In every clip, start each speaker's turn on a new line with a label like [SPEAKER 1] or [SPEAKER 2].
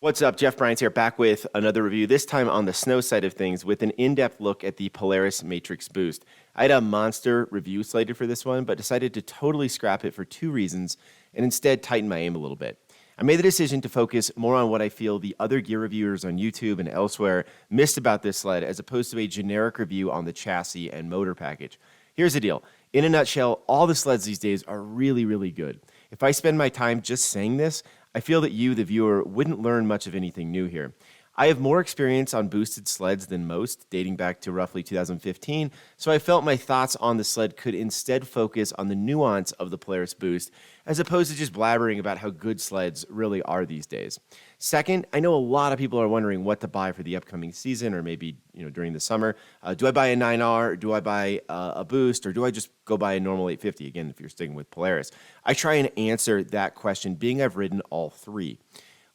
[SPEAKER 1] What's up? Jeff Bryant here, back with another review, this time on the snow side of things with an in-depth look at the Polaris Matrix Boost. I had a monster review slated for this one, but decided to totally scrap it for two reasons and instead tighten my aim a little bit. I made the decision to focus more on what I feel the other gear reviewers on YouTube and elsewhere missed about this sled as opposed to a generic review on the chassis and motor package. Here's the deal. In a nutshell, all the sleds these days are really, really good. If I spend my time just saying this, I feel that you, the viewer, wouldn't learn much of anything new here. I have more experience on boosted sleds than most, dating back to roughly 2015, so I felt my thoughts on the sled could instead focus on the nuance of the Polaris Boost, as opposed to just blabbering about how good sleds really are these days. Second, I know a lot of people are wondering what to buy for the upcoming season, or maybe during the summer. Do I buy a 9R? Do I buy a Boost? Or do I just go buy a normal 850? Again, if you're sticking with Polaris. I try and answer that question, being I've ridden all three.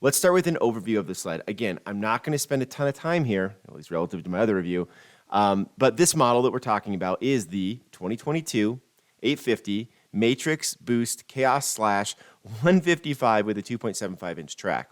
[SPEAKER 1] Let's start with an overview of the sled. Again, I'm not going to spend a ton of time here, at least relative to my other review, but this model that we're talking about is the 2022 850 Matrix Boost Khaos Slash 155 with a 2.75-inch track.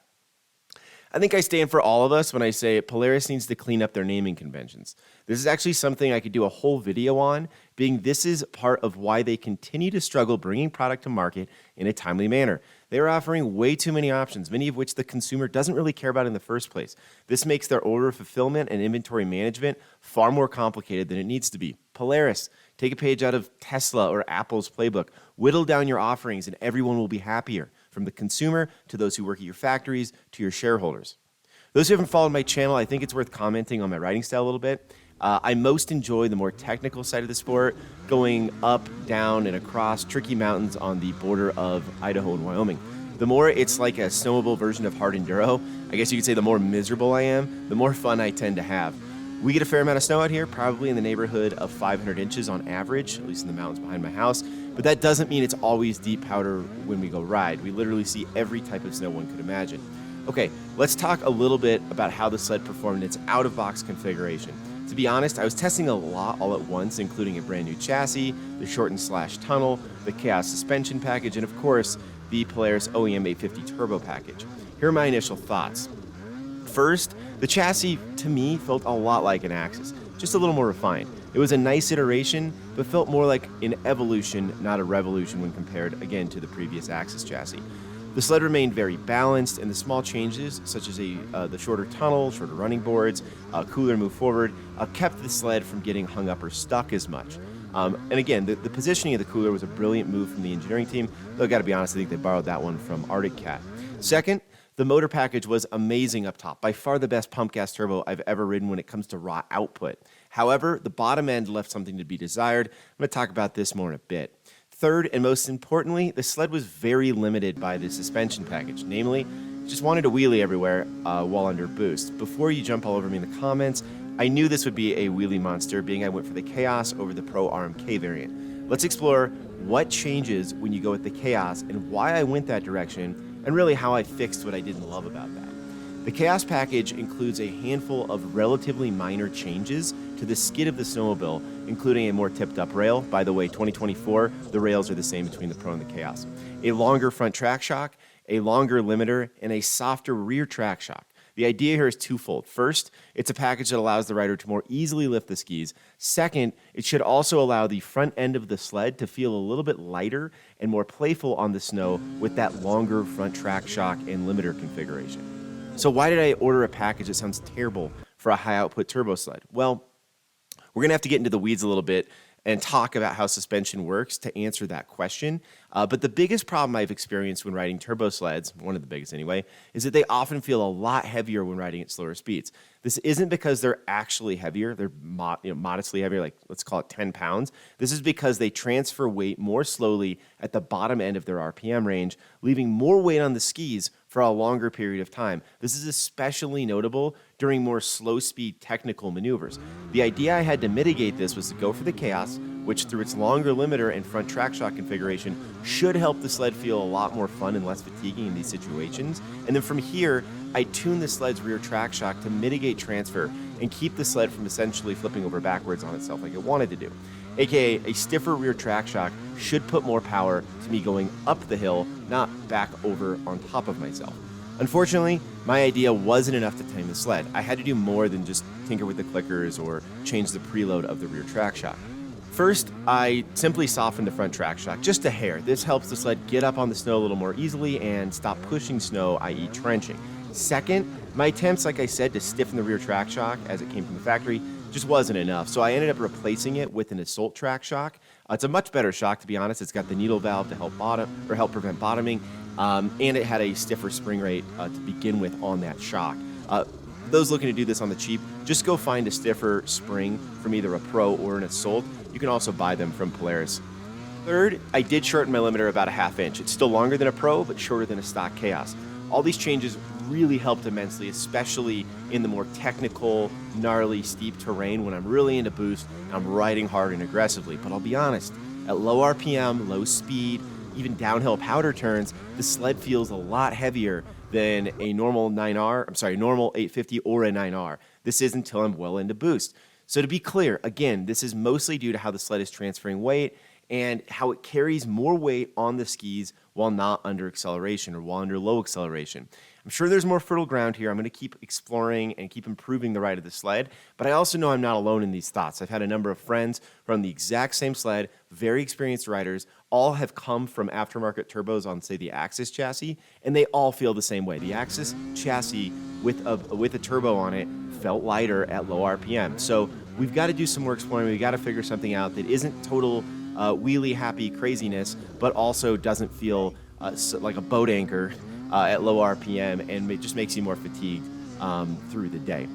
[SPEAKER 1] I think I stand for all of us when I say Polaris needs to clean up their naming conventions. This is actually something I could do a whole video on, being this is part of why they continue to struggle bringing product to market in a timely manner. They are offering way too many options, many of which the consumer doesn't really care about in the first place. This makes their order fulfillment and inventory management far more complicated than it needs to be. Polaris, take a page out of Tesla or Apple's playbook. Whittle down your offerings and everyone will be happier, from the consumer to those who work at your factories to your shareholders. Those who haven't followed my channel, I think it's worth commenting on my riding style a little bit. I most enjoy the more technical side of the sport, going up, down, and across tricky mountains on the border of Idaho and Wyoming. The more it's like a snowable version of hard enduro, I guess you could say the more miserable I am, the more fun I tend to have. We get a fair amount of snow out here, probably in the neighborhood of 500 inches on average, at least in the mountains behind my house, but that doesn't mean it's always deep powder when we go ride. We literally see every type of snow one could imagine. Okay, let's talk a little bit about how the sled performed in its out-of-box configuration. To be honest, I was testing a lot all at once, including a brand new chassis, the shortened slash tunnel, the Khaos suspension package, and of course, the Polaris OEM 850 turbo package. Here are my initial thoughts. First, the chassis, to me, felt a lot like an Axis, just a little more refined. It was a nice iteration, but felt more like an evolution, not a revolution when compared, again, to the previous Axis chassis. The sled remained very balanced, and the small changes, such as the shorter tunnel, shorter running boards, cooler move forward, kept the sled from getting hung up or stuck as much. And again, the positioning of the cooler was a brilliant move from the engineering team, though I gotta be honest, I think they borrowed that one from Arctic Cat. Second, the motor package was amazing up top, by far the best pump gas turbo I've ever ridden when it comes to raw output. However, the bottom end left something to be desired. I'm going to talk about this more in a bit. Third, and most importantly, the sled was very limited by the suspension package. Namely, just wanted to wheelie everywhere while under boost. Before you jump all over me in the comments, I knew this would be a wheelie monster, being I went for the Khaos over the Pro RMK variant. Let's explore what changes when you go with the Khaos and why I went that direction, and really how I fixed what I didn't love about that. The Khaos package includes a handful of relatively minor changes to the skid of the snowmobile, including a more tipped-up rail. By the way, 2024, the rails are the same between the Pro and the Khaos. A longer front track shock, a longer limiter, and a softer rear track shock. The idea here is twofold. First, it's a package that allows the rider to more easily lift the skis. Second, it should also allow the front end of the sled to feel a little bit lighter and more playful on the snow with that longer front track shock and limiter configuration. So why did I order a package that sounds terrible for a high-output turbo sled? Well, we're going to have to get into the weeds a little bit and talk about how suspension works to answer that question. But the biggest problem I've experienced when riding turbo sleds, one of the biggest anyway, is that they often feel a lot heavier when riding at slower speeds. This isn't because they're actually heavier, they're modestly heavier, like let's call it 10 pounds. This is because they transfer weight more slowly at the bottom end of their RPM range, leaving more weight on the skis for a longer period of time. This is especially notable during more slow-speed technical maneuvers. The idea I had to mitigate this was to go for the Khaos, which through its longer limiter and front track shock configuration should help the sled feel a lot more fun and less fatiguing in these situations. And then from here, I tuned the sled's rear track shock to mitigate transfer and keep the sled from essentially flipping over backwards on itself like it wanted to do. AKA, a stiffer rear track shock should put more power to me going up the hill, not back over on top of myself. Unfortunately, my idea wasn't enough to tame the sled. I had to do more than just tinker with the clickers or change the preload of the rear track shock. First, I simply softened the front track shock just a hair. This helps the sled get up on the snow a little more easily and stop pushing snow, i.e. trenching. Second, my attempts, like I said, to stiffen the rear track shock as it came from the factory just wasn't enough, so I ended up replacing it with an Assault track shock. It's a much better shock, to be honest. It's got the needle valve to help prevent bottoming, and it had a stiffer spring rate to begin with on that shock. Those looking to do this on the cheap, just go find a stiffer spring from either a Pro or an Assault. You can also buy them from Polaris. Third, I did shorten my limiter about a ½ inch. It's still longer than a Pro, but shorter than a stock Khaos. All these changes really helped immensely, especially in the more technical, gnarly, steep terrain when I'm really into boost and I'm riding hard and aggressively. But I'll be honest, at low RPM, low speed, even downhill powder turns, the sled feels a lot heavier than a normal normal 850 or a 9R. This is until I'm well into boost. So to be clear, again, this is mostly due to how the sled is transferring weight and how it carries more weight on the skis while not under acceleration or while under low acceleration. I'm sure there's more fertile ground here. I'm going to keep exploring and keep improving the ride of the sled, but I also know I'm not alone in these thoughts. I've had a number of friends run the exact same sled, very experienced riders, all have come from aftermarket turbos on, say, the Axis chassis, and they all feel the same way. The Axis chassis with a turbo on it felt lighter at low RPM. So we've got to do some more exploring. We've got to figure something out that isn't total wheelie happy craziness, but also doesn't feel like a boat anchor at low RPM, and it just makes you more fatigued through the day.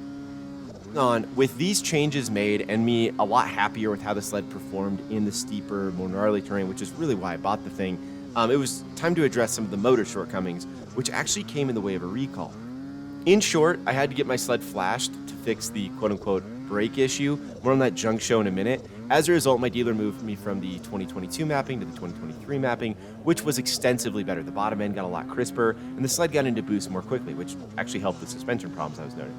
[SPEAKER 1] With these changes made and me a lot happier with how the sled performed in the steeper, more gnarly terrain, which is really why I bought the thing, it was time to address some of the motor shortcomings, which actually came in the way of a recall. In short, I had to get my sled flashed to fix the quote-unquote brake issue. More on that junk show in a minute. As a result, my dealer moved me from the 2022 mapping to the 2023 mapping, which was extensively better. The bottom end got a lot crisper, and the sled got into boost more quickly, which actually helped the suspension problems I was noting.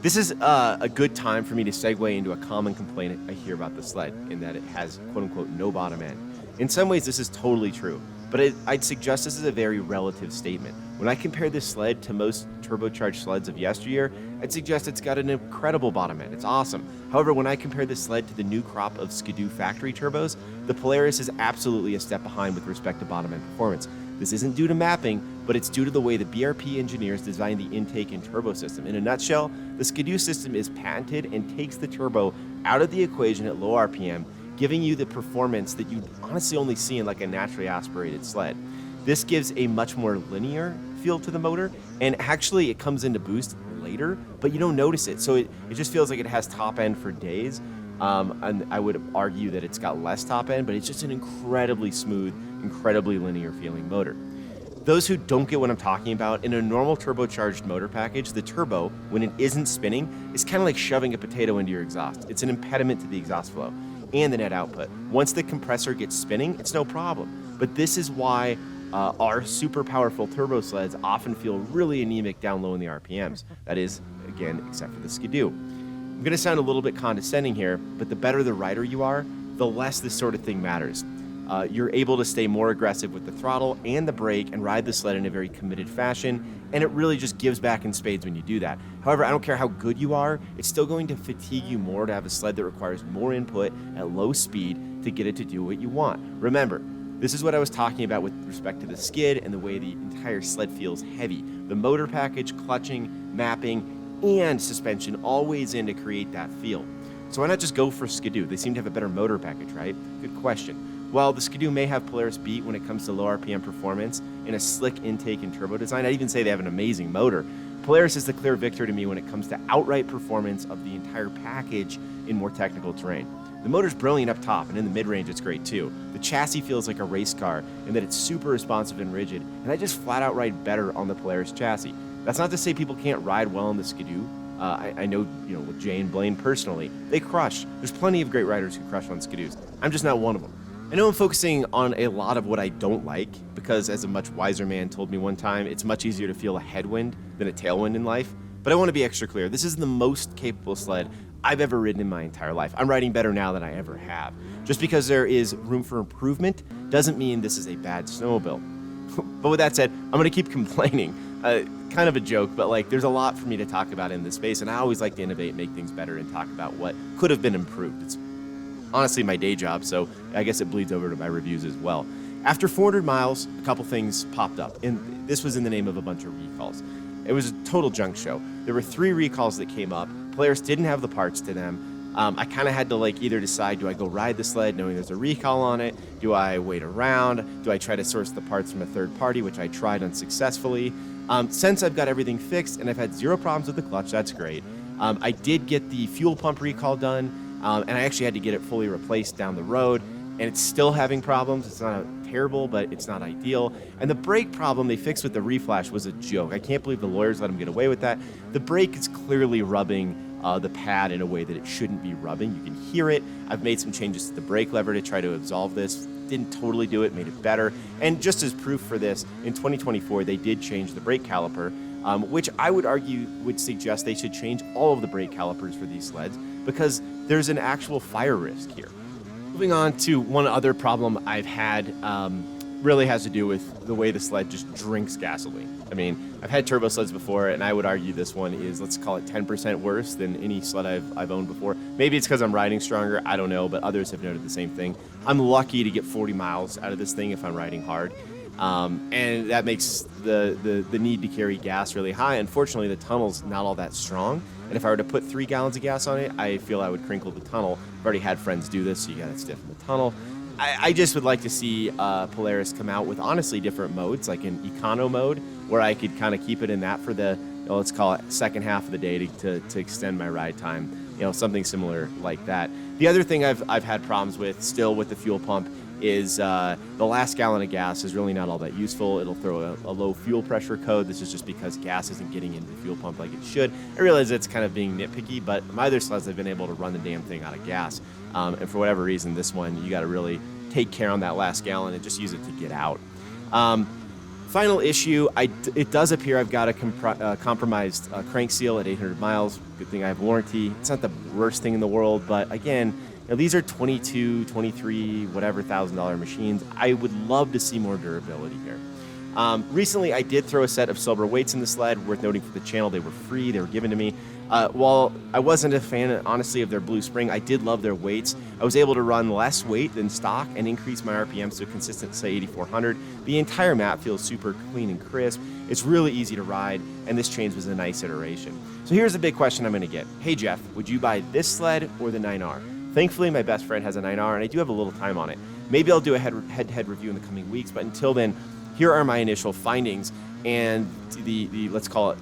[SPEAKER 1] This is a good time for me to segue into a common complaint I hear about the sled, in that it has quote-unquote no bottom end. In some ways, this is totally true, but I'd suggest this is a very relative statement. When I compare this sled to most turbocharged sleds of yesteryear, I'd suggest it's got an incredible bottom end. It's awesome. However, when I compare this sled to the new crop of Skidoo factory turbos, the Polaris is absolutely a step behind with respect to bottom end performance. This isn't due to mapping, but it's due to the way the BRP engineers designed the intake and turbo system. In a nutshell, the Skidoo system is patented and takes the turbo out of the equation at low RPM, giving you the performance that you honestly only see in like a naturally aspirated sled. This gives a much more linear feel to the motor, and actually it comes into boost later, but you don't notice it. So it just feels like it has top end for days, and I would argue that it's got less top end, but it's just an incredibly smooth, incredibly linear feeling motor. Those who don't get what I'm talking about, in a normal turbocharged motor package, the turbo, when it isn't spinning, is kind of like shoving a potato into your exhaust. It's an impediment to the exhaust flow and the net output. Once the compressor gets spinning, it's no problem. But this is why our super powerful turbo sleds often feel really anemic down low in the RPMs. That is, again, except for the Skidoo. I'm going to sound a little bit condescending here, but the better the rider you are, the less this sort of thing matters. You're able to stay more aggressive with the throttle and the brake and ride the sled in a very committed fashion, and it really just gives back in spades when you do that. However, I don't care how good you are, it's still going to fatigue you more to have a sled that requires more input at low speed to get it to do what you want. Remember, this is what I was talking about with respect to the skid and the way the entire sled feels heavy. The motor package, clutching, mapping, and suspension all weighs in to create that feel. So why not just go for Skidoo? They seem to have a better motor package, right? Good question. While the Skidoo may have Polaris beat when it comes to low RPM performance and a slick intake and turbo design, I'd even say they have an amazing motor. Polaris is the clear victor to me when it comes to outright performance of the entire package in more technical terrain. The motor's brilliant up top, and in the mid-range it's great too. The chassis feels like a race car in that it's super responsive and rigid, and I just flat out ride better on the Polaris chassis. That's not to say people can't ride well on the Skidoo. I know, with Jay and Blaine personally, they crush. There's plenty of great riders who crush on Skidoos. I'm just not one of them. I know I'm focusing on a lot of what I don't like, because as a much wiser man told me one time, it's much easier to feel a headwind than a tailwind in life. But I want to be extra clear. This is the most capable sled I've ever ridden in my entire life. I'm riding better now than I ever have. Just because there is room for improvement doesn't mean this is a bad snowmobile. But with that said, I'm going to keep complaining. Kind of a joke, but like there's a lot for me to talk about in this space, and I always like to innovate, make things better, and talk about what could have been improved. It's honestly my day job, so I guess it bleeds over to my reviews as well. After 400 miles, a couple things popped up, and this was in the name of a bunch of recalls. It was a total junk show. There were 3 recalls that came up. Polaris didn't have the parts to them. I kind of had to like either decide, do I go ride the sled knowing there's a recall on it? Do I wait around? Do I try to source the parts from a third party, which I tried unsuccessfully? Since I've got everything fixed and I've had 0 problems with the clutch, that's great. I did get the fuel pump recall done, and I actually had to get it fully replaced down the road, and it's still having problems. It's not terrible, but it's not ideal. And the brake problem they fixed with the reflash was a joke. I can't believe the lawyers let them get away with that. The brake is clearly rubbing the pad in a way that it shouldn't be rubbing. You can hear it. I've made some changes to the brake lever to try to absolve this. Didn't totally do it, made it better. And just as proof for this, in 2024, they did change the brake caliper, which I would argue would suggest they should change all of the brake calipers for these sleds because there's an actual fire risk here. Moving on to one other problem I've had, really has to do with the way the sled just drinks gasoline. I mean, I've had turbo sleds before, and I would argue this one is, let's call it 10% worse than any sled I've owned before. Maybe it's because I'm riding stronger, I don't know, but others have noted the same thing. I'm lucky to get 40 miles out of this thing if I'm riding hard, and that makes the need to carry gas really high. Unfortunately, the tunnel's not all that strong, and if I were to put 3 gallons of gas on it, I feel I would crinkle the tunnel. I've already had friends do this, so you gotta stiffen the tunnel. I just would like to see Polaris come out with honestly different modes, like an econo mode, where I could kind of keep it in that for the, let's call it second half of the day to extend my ride time, something similar like that. The other thing I've had problems with still with the fuel pump is the last gallon of gas is really not all that useful. It'll throw a low fuel pressure code. This is just because gas isn't getting into the fuel pump like it should. I realize it's kind of being nitpicky, but my other sleds, I've been able to run the damn thing out of gas. And for whatever reason, this one, you got to really take care on that last gallon and just use it to get out. Final issue, it does appear I've got a compromised crank seal at 800 miles. Good thing I have warranty. It's not the worst thing in the world, but again, these are $22, $23, whatever $1,000 machines. I would love to see more durability here. Recently, I did throw a set of silver weights in the sled. Worth noting for the channel, they were free. They were given to me. While I wasn't a fan, honestly, of their blue spring, I did love their weights. I was able to run less weight than stock and increase my RPMs to a consistent, say, 8,400. The entire map feels super clean and crisp. It's really easy to ride, and this change was a nice iteration. So here's a big question I'm going to get. Hey, Jeff, would you buy this sled or the 9R? Thankfully, my best friend has a 9R, and I do have a little time on it. Maybe I'll do a head-to-head review in the coming weeks, but until then, here are my initial findings and the let's call it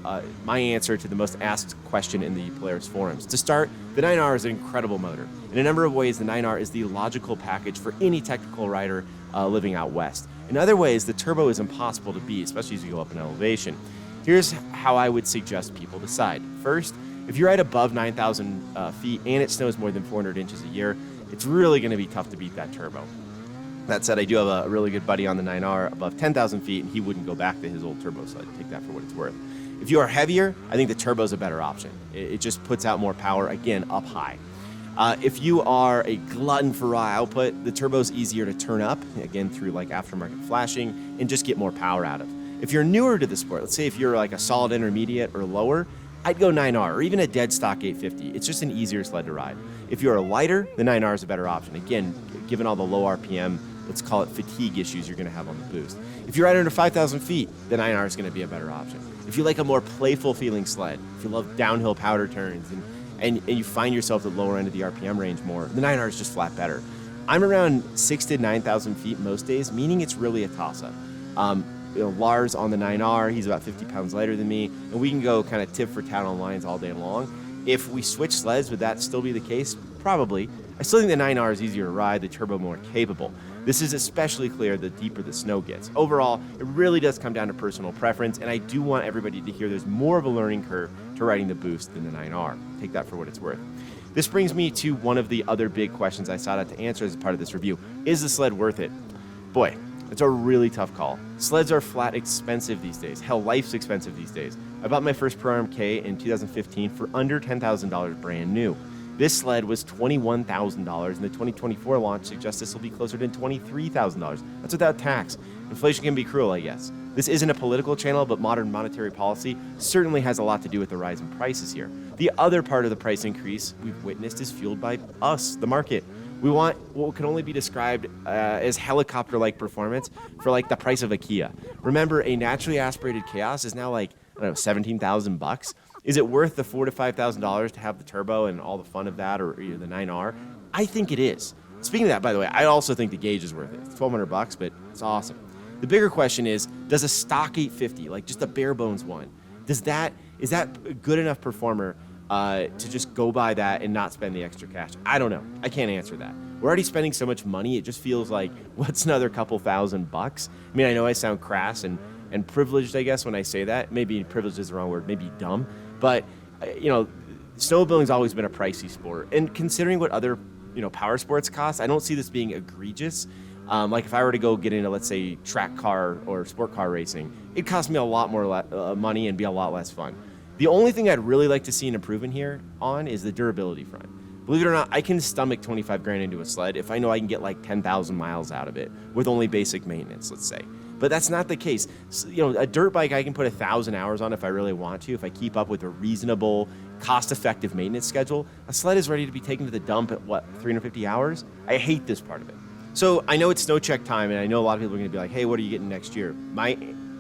[SPEAKER 1] my answer to the most asked question in the Polaris forums. To start, the 9R is an incredible motor. In a number of ways, the 9R is the logical package for any technical rider living out west. In other ways, the turbo is impossible to beat, especially as you go up in elevation. Here's how I would suggest people decide. First, if you ride above 9,000 feet and it snows more than 400 inches a year, it's really going to be tough to beat that turbo. That said, I do have a really good buddy on the 9R above 10,000 feet, and he wouldn't go back to his old turbo sled. Take that for what it's worth. If you are heavier, I think the turbo is a better option. It just puts out more power, again, up high. If you are a glutton for raw output, the turbo is easier to turn up, again, through like aftermarket flashing, and just get more power out of. If you're newer to the sport, let's say if you're like a solid intermediate or lower, I'd go 9R or even a dead stock 850. It's just an easier sled to ride. If you're a lighter, the 9R is a better option. Again, given all the low RPM, let's call it fatigue issues you're going to have on the boost. If you're right under 5,000 feet, the 9R is going to be a better option. If you like a more playful feeling sled, if you love downhill powder turns and you find yourself at the lower end of the RPM range more, the 9R is just flat better. I'm around 6,000 to 9,000 feet most days, meaning it's really a toss-up. Lars on the 9R, he's about 50 pounds lighter than me, and we can go kind of tip for tat on lines all day long. If we switch sleds, would that still be the case? Probably. I still think the 9R is easier to ride, the turbo more capable. This is especially clear the deeper the snow gets. Overall, it really does come down to personal preference, and I do want everybody to hear there's more of a learning curve to riding the boost than the 9R. Take that for what it's worth. This brings me to one of the other big questions I sought out to answer as part of this review. Is the sled worth it? Boy, it's a really tough call. Sleds are flat expensive these days. Hell, life's expensive these days. I bought my first Pro RMK in 2015 for under $10,000 brand new. This sled was $21,000, and the 2024 launch suggests this will be closer to $23,000. That's without tax. Inflation can be cruel, I guess. This isn't a political channel, but modern monetary policy certainly has a lot to do with the rise in prices here. The other part of the price increase we've witnessed is fueled by us, the market. We want what can only be described as helicopter-like performance for like the price of a Kia. Remember, a naturally aspirated Khaos is now like, I don't know, $17,000. Is it worth the $4,000 to $5,000 to have the turbo and all the fun of that, or the 9R? I think it is. Speaking of that, by the way, I also think the gauge is worth it. It's $1,200, but it's awesome. The bigger question is, does a stock 850, like just a bare bones one, is that a good enough performer to just go buy that and not spend the extra cash? I don't know. I can't answer that. We're already spending so much money, it just feels like, what's another couple $1,000? I mean, I know I sound crass and privileged, I guess, when I say that. Maybe privileged is the wrong word, maybe dumb. But, snowmobiling's always been a pricey sport. And considering what other, power sports cost, I don't see this being egregious. Like if I were to go get into, let's say, track car or sport car racing, it'd cost me a lot more money and be a lot less fun. The only thing I'd really like to see an improvement here on is the durability front. Believe it or not, I can stomach 25 grand into a sled if I know I can get like 10,000 miles out of it with only basic maintenance, let's say. But that's not the case. A dirt bike I can put 1,000 hours on if I really want to, if I keep up with a reasonable, cost-effective maintenance schedule. A sled is ready to be taken to the dump at, 350 hours? I hate this part of it. So I know it's snowcheck time, and I know a lot of people are going to be like, hey, what are you getting next year? My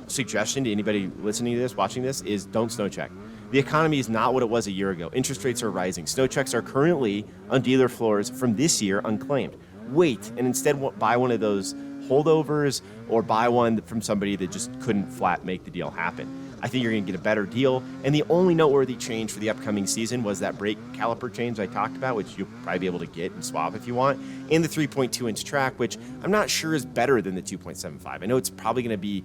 [SPEAKER 1] suggestion to anybody listening to this, watching this, is don't snowcheck. The economy is not what it was a year ago. Interest rates are rising. Snowchecks are currently on dealer floors from this year unclaimed. Wait, and instead buy one of those holdovers or buy one from somebody that just couldn't flat make the deal happen. I think you're going to get a better deal. And the only noteworthy change for the upcoming season was that brake caliper change I talked about, which you'll probably be able to get and swap if you want, and the 3.2-inch track, which I'm not sure is better than the 2.75. I know it's probably going to be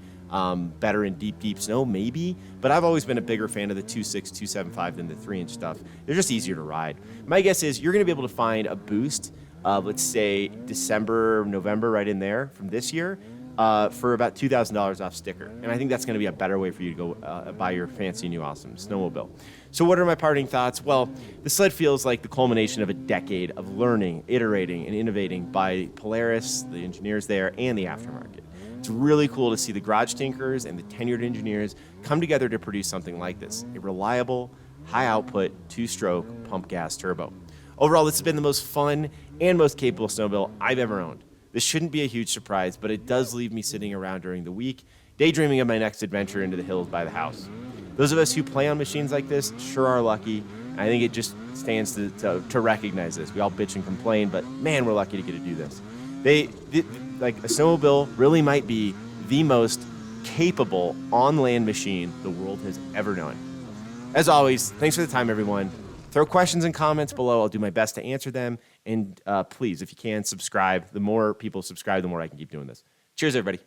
[SPEAKER 1] better in deep snow, maybe, but I've always been a bigger fan of the 2.6, 2.75 than the 3-inch stuff. They're just easier to ride. My guess is you're going to be able to find a boost, let's say December, November, right in there from this year, for about $2,000 off sticker. And I think that's going to be a better way for you to go buy your fancy new awesome snowmobile. So what are my parting thoughts? Well, the sled feels like the culmination of a decade of learning, iterating, and innovating by Polaris, the engineers there, and the aftermarket. It's really cool to see the garage tinkers and the tenured engineers come together to produce something like this, a reliable, high-output, 2-stroke pump gas turbo. Overall, this has been the most fun and most capable snowmobile I've ever owned. This shouldn't be a huge surprise, but it does leave me sitting around during the week, daydreaming of my next adventure into the hills by the house. Those of us who play on machines like this sure are lucky, and I think it just stands to recognize this. We all bitch and complain, but man, we're lucky to get to do this. Like a snowmobile really might be the most capable on-land machine the world has ever known. As always, thanks for the time, everyone. Throw questions and comments below. I'll do my best to answer them. And please, if you can, subscribe. The more people subscribe, the more I can keep doing this. Cheers, everybody.